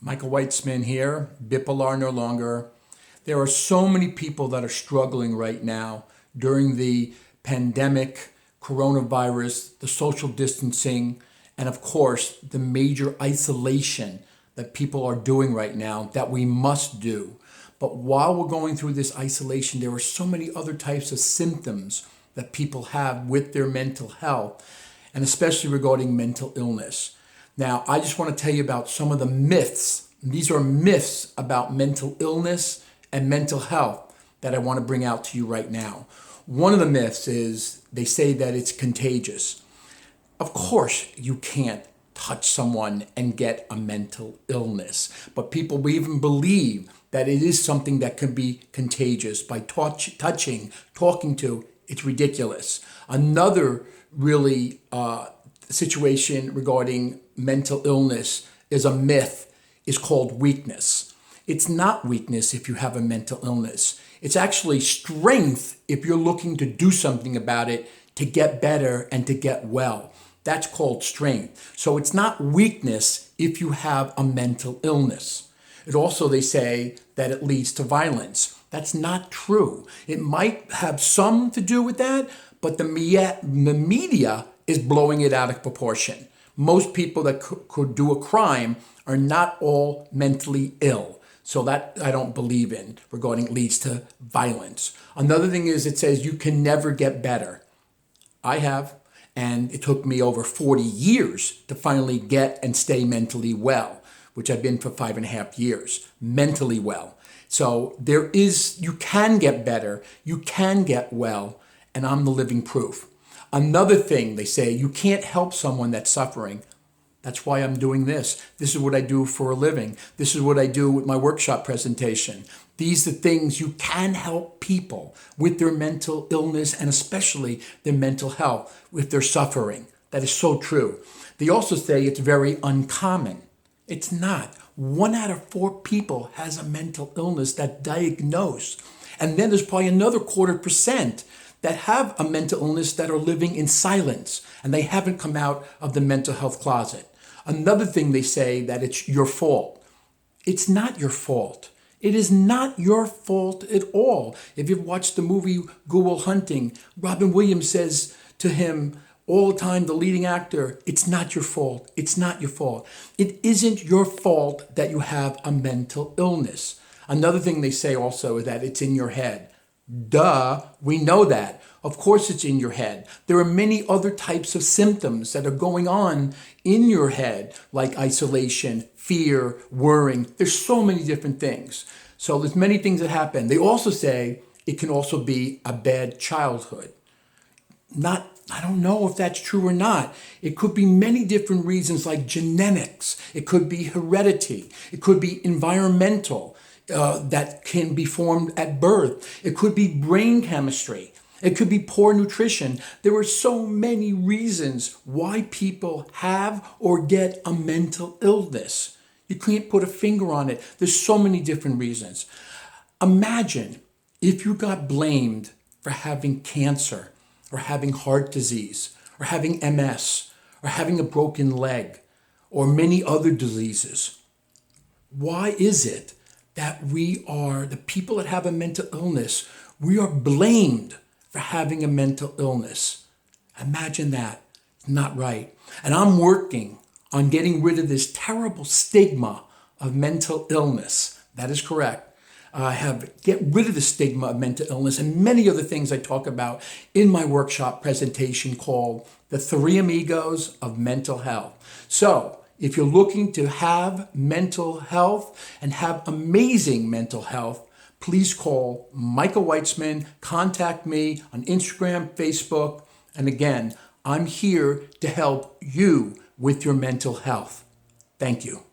Michael Weitzman here, bipolar no longer. There are so many people that are struggling right now during the pandemic, coronavirus, the social distancing, and of course, the major isolation that people are doing right now that we must do. But while we're going through this isolation, there are so many other types of symptoms that people have with their mental health, and especially regarding mental illness. Now, I just want to tell you about some of the myths. These are myths about mental illness and mental health that I want to bring out to you right now. One of the myths is they say that it's contagious. Of course, you can't touch someone and get a mental illness, but people even believe that it is something that can be contagious by touching, talking to. It's ridiculous. Another really situation regarding mental illness is a myth, is called weakness. It's not weakness if you have a mental illness. It's actually strength if you're looking to do something about it to get better and to get well. That's called strength. So it's not weakness if you have a mental illness. It also, they say that it leads to violence. That's not true. It might have some to do with that, but the media is blowing it out of proportion. Most people that could do a crime are not all mentally ill. So that I don't believe in regarding leads to violence. Another thing is it says you can never get better. I have, and it took me over 40 years to finally get and stay mentally well, which I've been for 5.5 years, mentally well. So you can get better, you can get well, and I'm the living proof. Another thing they say, you can't help someone that's suffering. That's why I'm doing this. This is what I do for a living. This is what I do with my workshop presentation. These are things you can help people with their mental illness and especially their mental health with their suffering. That is so true. They also say it's very uncommon. It's not. 1 out of 4 people has a mental illness that diagnosed. And then there's probably another 0.25% that have a mental illness that are living in silence and they haven't come out of the mental health closet. Another thing they say that it's your fault. It's not your fault. It is not your fault at all. If you've watched the movie Good Will Hunting, Robin Williams says to him all the time, the leading actor, it's not your fault. It's not your fault. It isn't your fault that you have a mental illness. Another thing they say also is that it's in your head. Duh, we know that. Of course it's in your head. There are many other types of symptoms that are going on in your head, like isolation, fear, worrying. There's so many different things. So there's many things that happen. They also say it can also be a bad childhood. I don't know if that's true or not. It could be many different reasons like genetics. It could be heredity. It could be environmental. That can be formed at birth. It could be brain chemistry. It could be poor nutrition. There are so many reasons why people have or get a mental illness. You can't put a finger on it. There's so many different reasons. Imagine if you got blamed for having cancer or having heart disease or having MS or having a broken leg or many other diseases. Why is it that we are, the people that have a mental illness, we are blamed for having a mental illness? Imagine that. Not right. And I'm working on getting rid of this terrible stigma of mental illness. That is correct. Get rid of the stigma of mental illness and many other things I talk about in my workshop presentation called The 3 Amigos of Mental Health. So, if you're looking to have mental health and have amazing mental health, please call Michael Weitzman. Contact me on Instagram, Facebook. And again, I'm here to help you with your mental health. Thank you.